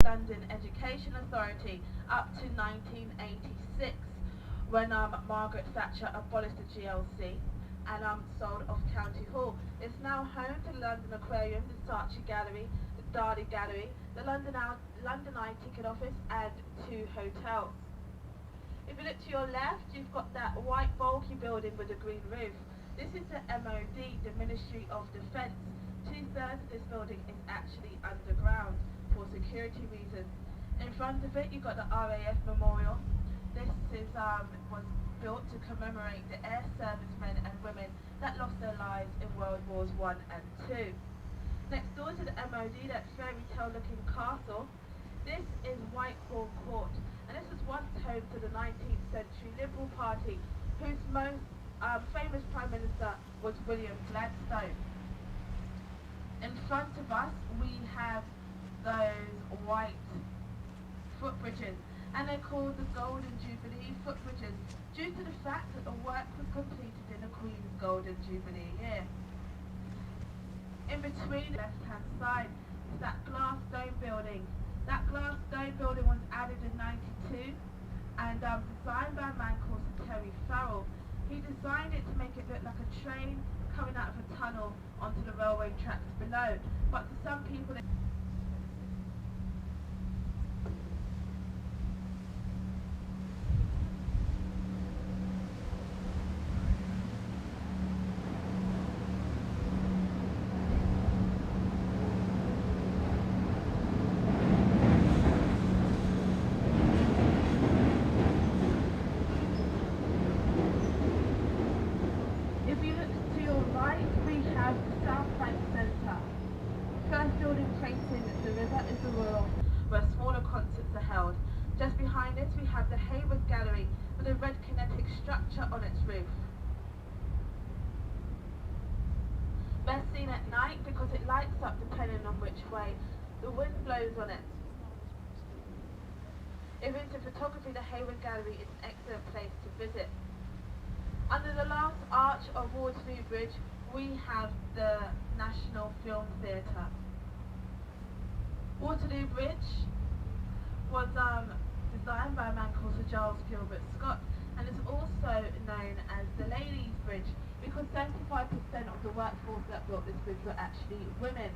London Education Authority up to 1986, when Margaret Thatcher abolished the GLC and sold off County Hall. It's now home to the London Aquarium, the Saatchi Gallery, the Darley Gallery, the London Eye Ticket Office, and 2 hotels. If you look to your left, you've got that white bulky building with a green roof. This is the MOD, the Ministry of Defence. 2/3 of this building is actually underground for security reasons. In front of it, you've got the RAF Memorial. This is was built to commemorate the air servicemen and women that lost their lives in World Wars I and II. Next door to the MOD, that fairy tale looking castle, this is Whitehall Court, and this was once home to the 19th century Liberal Party, whose most famous Prime Minister was William Gladstone. In front of us, we have those white footbridges, and they're called the Golden Jubilee footbridges, due to the fact that the work was completed in the Queen's Golden Jubilee year. In between the left-hand side is that glass dome building. That glass dome building was added in '92 and designed by a man called Sir Terry Farrell. He designed it to make it look like a train coming out of a tunnel onto the railway tracks below. But to some people, where smaller concerts are held. Just behind this we have the Hayward Gallery with a red kinetic structure on its roof. Best seen at night because it lights up depending on which way the wind blows on it. If into photography, the Hayward Gallery is an excellent place to visit. Under the last arch of Waterloo Bridge we have the National Film Theatre. Waterloo Bridge was designed by a man called Sir Giles Gilbert Scott, and is also known as the Ladies' Bridge because 75% of the workforce that built this bridge were actually women.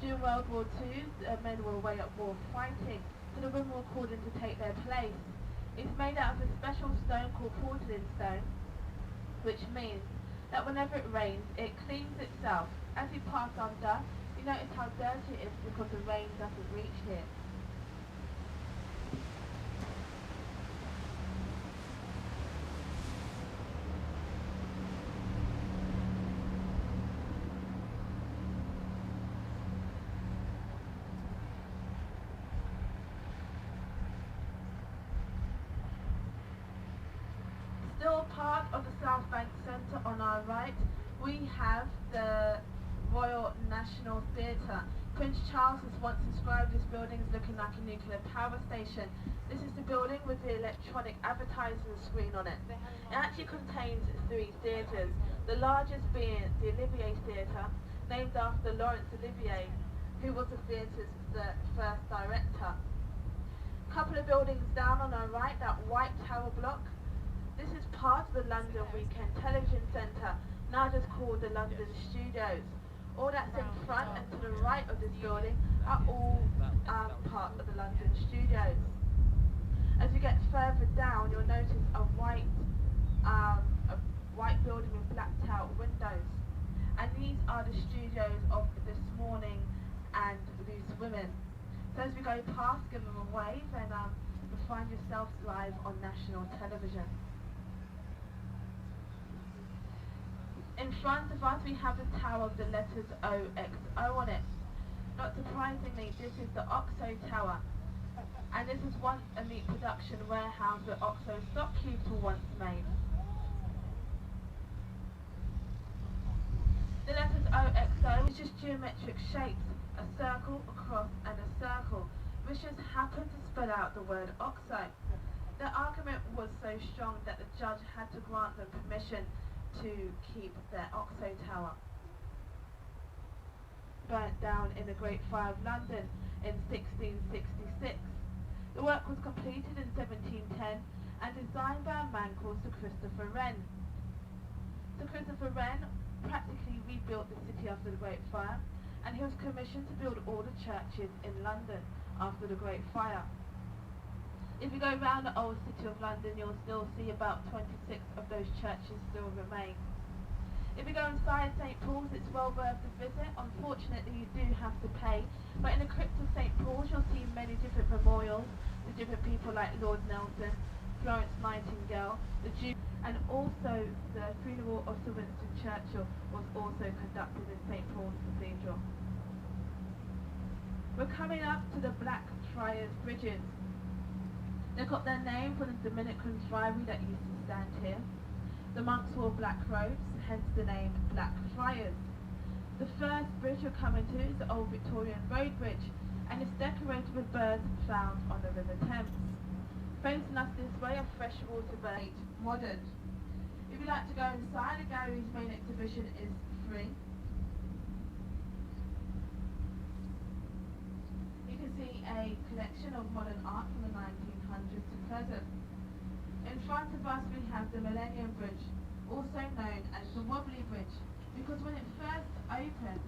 During World War II, men were away at war fighting, so the women were called in to take their place. It's made out of a special stone called porcelain stone, which means that whenever it rains, it cleans itself. As you pass under, you notice how dirty it is because the rain doesn't reach here. Still part of the South Bank Centre on our right, we have the Royal National Theatre. Prince Charles has once described this building as looking like a nuclear power station. This is the building with the electronic advertising screen on it. It actually contains 3 theatres, the largest being the Olivier Theatre, named after Laurence Olivier, who was the theatre's first director. A couple of buildings down on our right, that white tower block, this is part of the London Weekend Television Centre, now just called the London Studios. All that's in front and to the right of this building are all part of the London Studios. As you get further down, you'll notice a white building with blacked out windows. And these are the studios of This Morning and Loose Women. So as we go past, give them a wave and you'll find yourselves live on national television. In front of us we have the tower with the letters OXO on it. Not surprisingly, this is the OXO Tower. And this was once a meat production warehouse where OXO stock cubes were once made. The letters OXO is just geometric shapes, a circle, a cross and a circle, which just happened to spell out the word OXO. The argument was so strong that the judge had to grant them permission to keep their OXO Tower. burnt down in the Great Fire of London in 1666. The work was completed in 1710 and designed by a man called Sir Christopher Wren. Sir Christopher Wren practically rebuilt the city after the Great Fire, and he was commissioned to build all the churches in London after the Great Fire. If you go around the old city of London, you'll still see about 26 of those churches still remain. If you go inside St. Paul's, it's well worth the visit. Unfortunately, you do have to pay, but in the crypt of St. Paul's, you'll see many different memorials to different people like Lord Nelson, Florence Nightingale, the Duke, and also the funeral of Sir Winston Churchill was also conducted in St. Paul's Cathedral. We're coming up to the Blackfriars Bridges. They got their name from the Dominican friary that used to stand here. The monks wore black robes, hence the name Blackfriars. The first bridge you're coming to is the old Victorian road bridge, and it's decorated with birds found on the River Thames. Facing us this way are freshwater birds, modern. If you'd like to go inside, the gallery's main exhibition is free. You can see a collection of modern art from the 1900s to present. In front of us we have the Millennium Bridge, also known as the Wobbly Bridge, because when it first opened,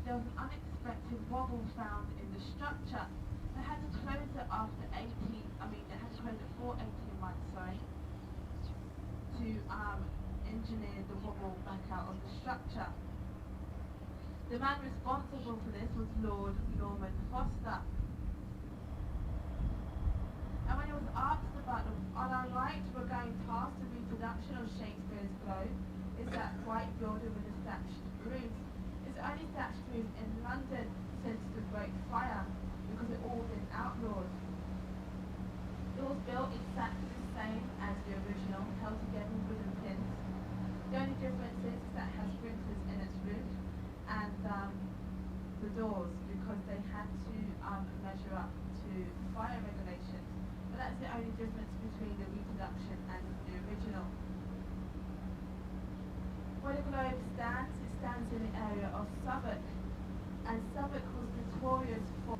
there was an unexpected wobble found in the structure. They had to close it for 18 months, to engineer the wobble back out of the structure. The man responsible for this was Lord Norman Foster. And when he was asked about them, on our right we're going past the reproduction of Shakespeare's Globe, is that white building with the thatched roofs. It's the only thatched roof in London since the Great Fire, because it all been outlawed. It was built exactly the same as the original, held together with wooden pins. The only difference is that it has sprinklers in its roof and the doors, because they had to measure up to fire regulations. But that's the only difference between the reproduction and the original. Where the globe stands, it stands in the area of Southwark, and Southwark was notorious for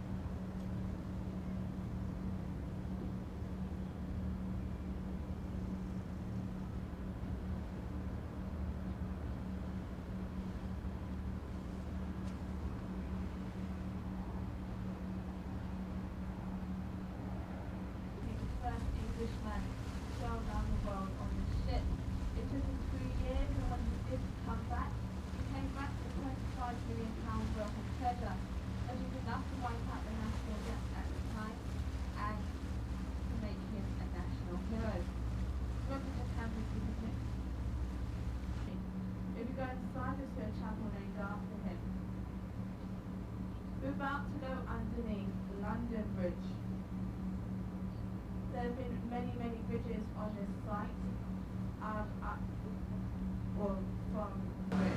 Englishman sail down the world on the ship. It took him 3 years, and when he did come back, he came back with £25 million worth of treasure, which was enough to wipe out the national debt at the time and to make him a national hero. Remember the Cambridge visiting? If you go inside, you'll see a chapel named after him. We're about to go underneath the London Bridge. There have been many bridges on this site, or from the bridge.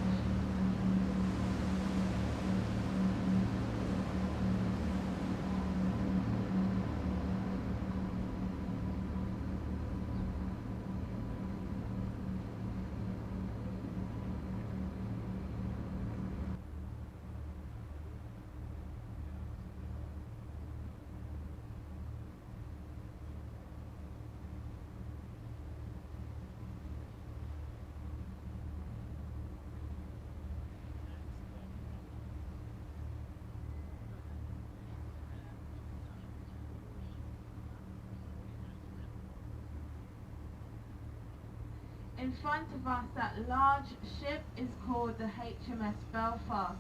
In front of us, that large ship is called the Hms Belfast.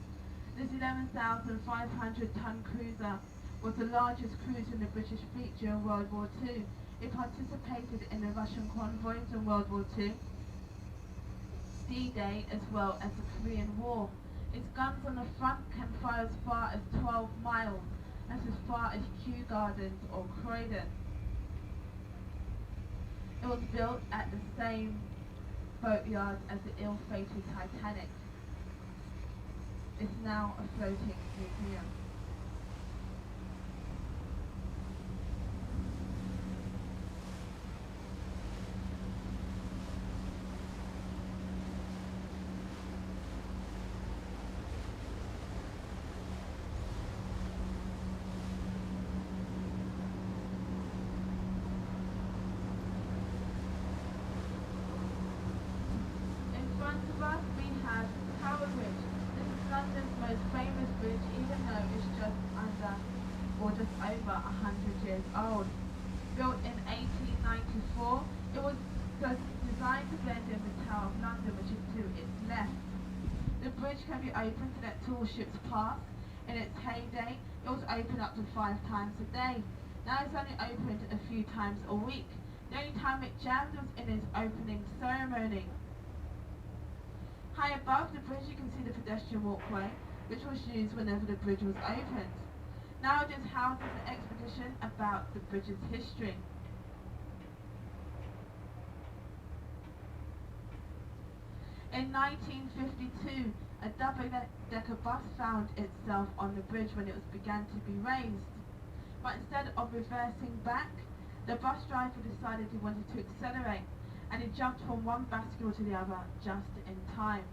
This 11,500-ton cruiser was the largest cruiser in the British fleet during World War II. It participated in the Russian convoys in World War II, D-Day, as well as the Korean War. Its guns on the front can fire as far as 12 miles. That's as far as Kew Gardens or Croydon. It was built at the same boatyard as the ill-fated Titanic. It's now a floating museum. over 100 years old. Built in 1894, it was designed to blend in the Tower of London, which is to its left. The bridge can be opened to let tall ships pass. In its heyday, it was opened up to 5 times a day. Now it's only opened a few times a week. The only time it jammed was in its opening ceremony. High above the bridge you can see the pedestrian walkway, which was used whenever the bridge was opened. Now it just houses an exposition about the bridge's history. In 1952, a double-decker bus found itself on the bridge when it began to be raised. But instead of reversing back, the bus driver decided he wanted to accelerate, and he jumped from one bascule to the other just in time.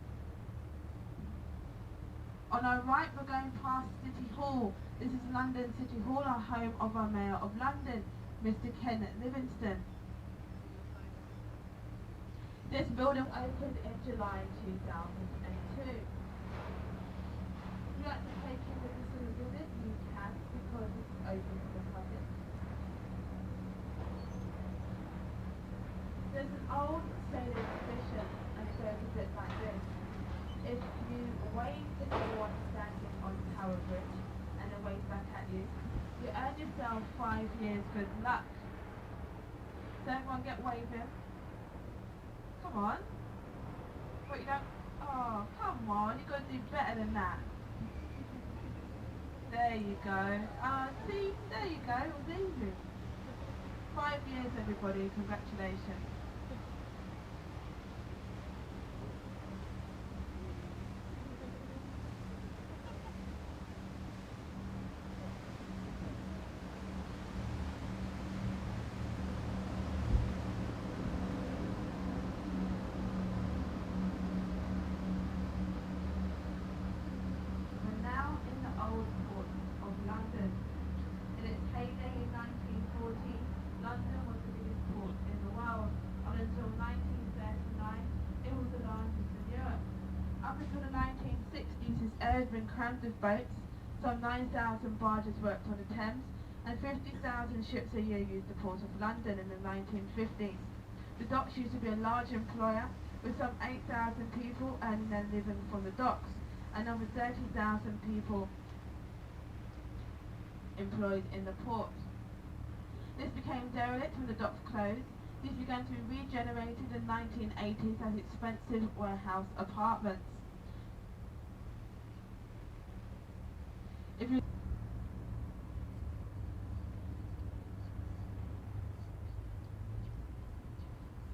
On our right, we're going past City Hall. This is London City Hall, our home of our Mayor of London, Mr. Ken Livingstone. This building opened in July 2002. If you'd like to take in with us a visit, you can, because it's open to the public. There's an old sailing tradition, and it goes a bit like this. If you wave to anyone standing on Powerbridge, and they wave back at you, you earn yourself 5 years good luck. So everyone get waving. Come on. What, you don't? Oh, come on. You've got to do better than that. There you go. See? There you go. It was easy. 5 years, everybody. Congratulations. Had been crammed with boats. Some 9,000 barges worked on the Thames, and 50,000 ships a year used the port of London in the 1950s. The docks used to be a large employer, with some 8,000 people earning their living from the docks, and over 30,000 people employed in the port. This became derelict when the docks closed. These began to be regenerated in the 1980s as expensive warehouse apartments.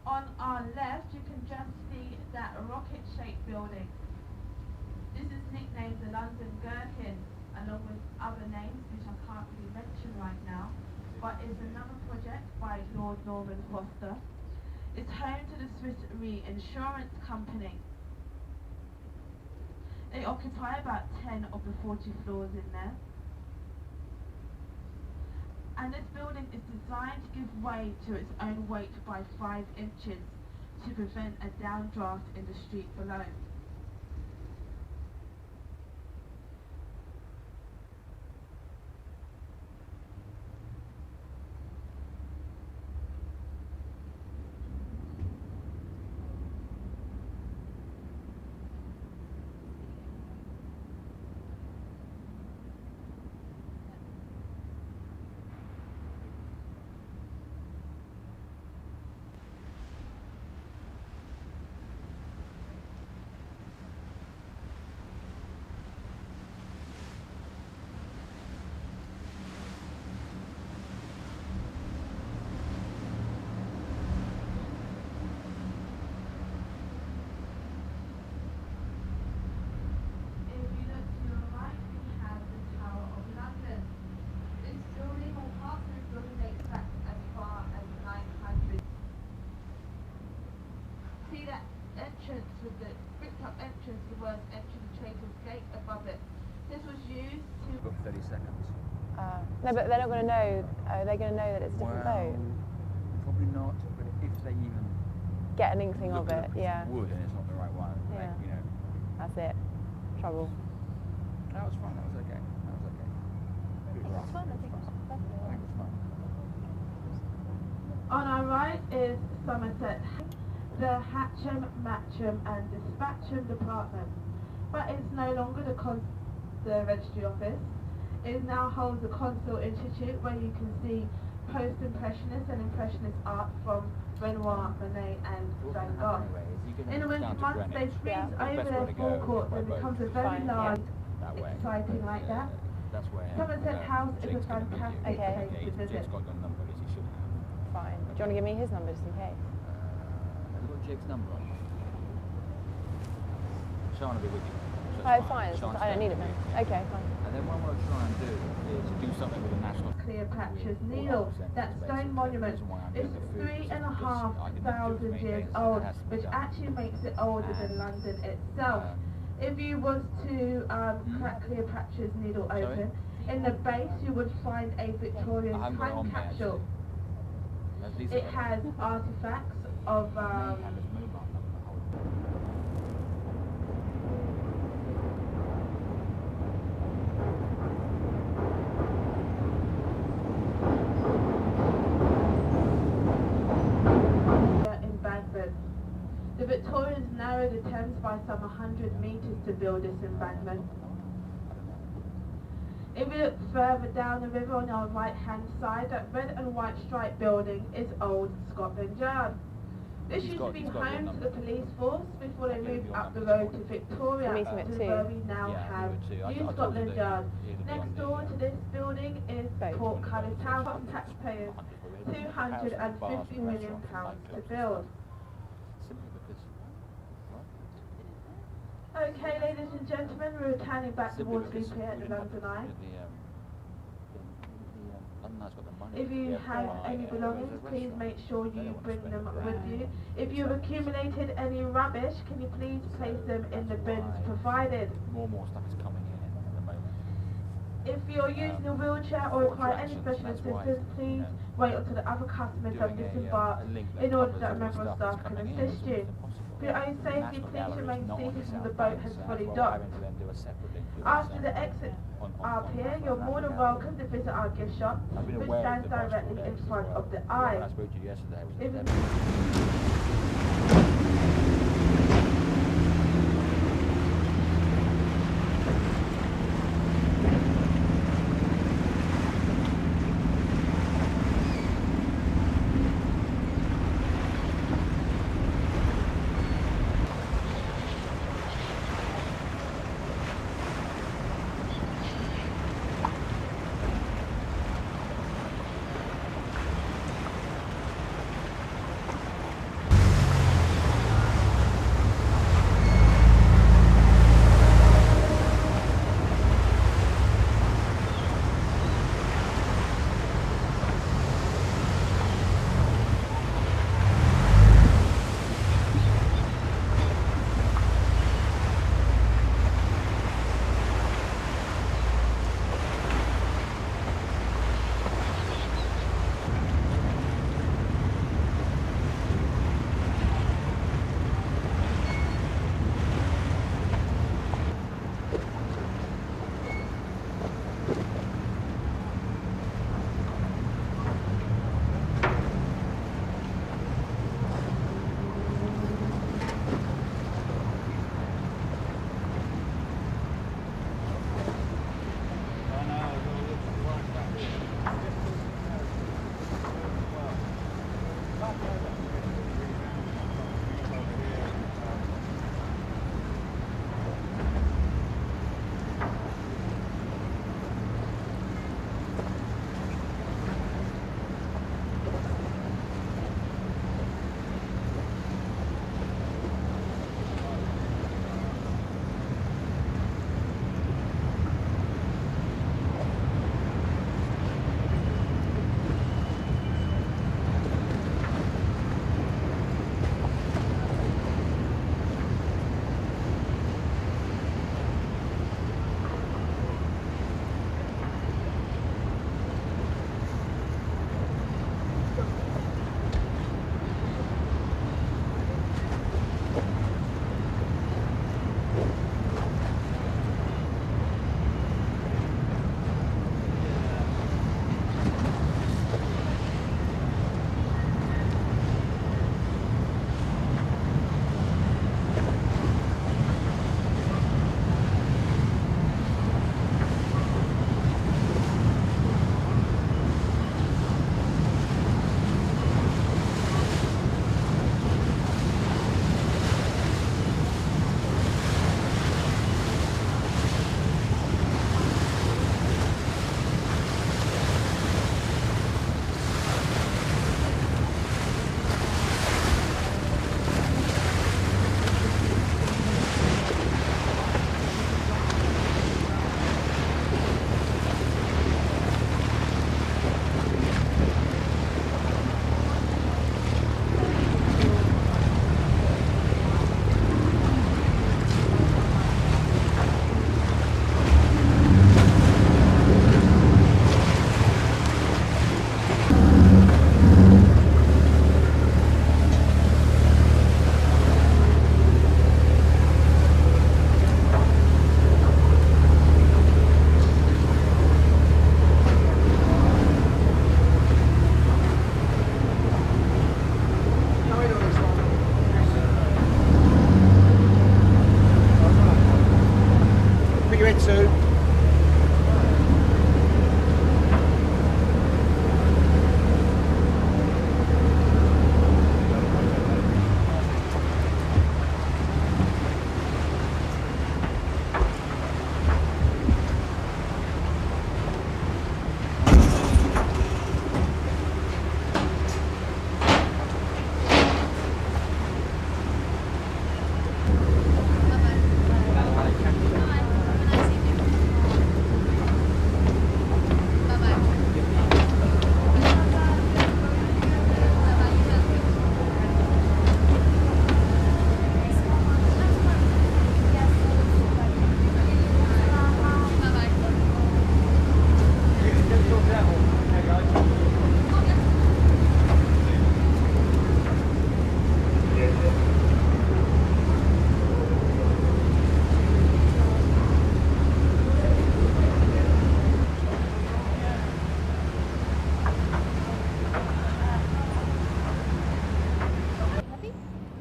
On our left, you can just see that rocket-shaped building. This is nicknamed the London Gherkin, along with other names which I can't really mention right now, but it's another project by Lord Norman Foster. It's home to the Swiss Re Insurance Company. They occupy about 10 of the 40 floors in there. And this building is designed to give way to its own weight by 5 inches to prevent a downdraft in the street below. With the bricked up entrance, the words entrance Traitors Gate above it. This was used to Book 30 seconds. No, but they're not going to know. Are they going to know that it's a different boat? Probably not. But if they even get an inkling of it, yeah. Would, and it's not the right one. Yeah. Like, you know. That's it. Trouble. That was fun. That was okay. That was okay. It was fun. I think. right is Somerset, the Hatcham, Matcham and Dispatcham department, but it's no longer the registry office. It now holds the Consul Institute, where you can see post-impressionist and impressionist art from Renoir, Monet and Van Gogh. In the winter months they freeze over their forecourt and becomes a very large, exciting like that. Somerset House is a fantastic place to visit. Fine. Do you want to give me his number just in case? Have you got Jake's number on? Sean will be with you. So Oh, fine. I don't need it then. Okay, fine. And then what I want to try and do is do something with the national... Cleopatra's Needle. That stone monument is 3,500 years old, which actually makes it older than London itself. If you was to crack Cleopatra's Needle open, in the base you would find a Victorian time capsule. It has artifacts of embankment. The Victorians narrowed the Thames by some 100 metres to build this embankment. If you look further down the river on our right hand side, that red and white striped building is Old Scotland Yard. This used to be home to the police force before they moved up the road to Victoria, to where we now have New Scotland Yard. Next door to this building is Portcullis Town, from taxpayers £250 million to build. Okay, ladies and gentlemen, we're returning back to Waterloo Bridge at the London Eye. If you have any belongings, please make sure you bring them with you. If you've accumulated any rubbish, can you please place them in the bins provided? More stuff is coming in at the moment. If you're using a wheelchair or require any special assistance, please wait until the other customers have disembarked in order that a member of staff can assist you. For your own safety, please remain seated until the boat has fully docked. After the exit up here, you're more than welcome to visit our gift shop, which stands directly in front of the eye.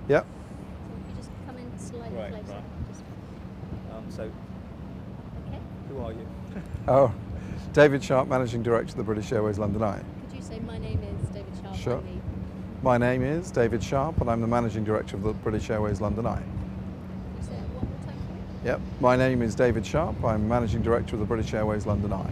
Yep. So if you just come in slightly Right, closer. right. Just, So, okay. who are you? Oh, David Sharp, Managing Director of the British Airways London Eye. Could you say my name is David Sharp? Sure. I'm the- My name is David Sharp and I'm the Managing Director of the British Airways London Eye. Can you say it one more time for me? Yep. My name is David Sharp. I'm Managing Director of the British Airways London Eye.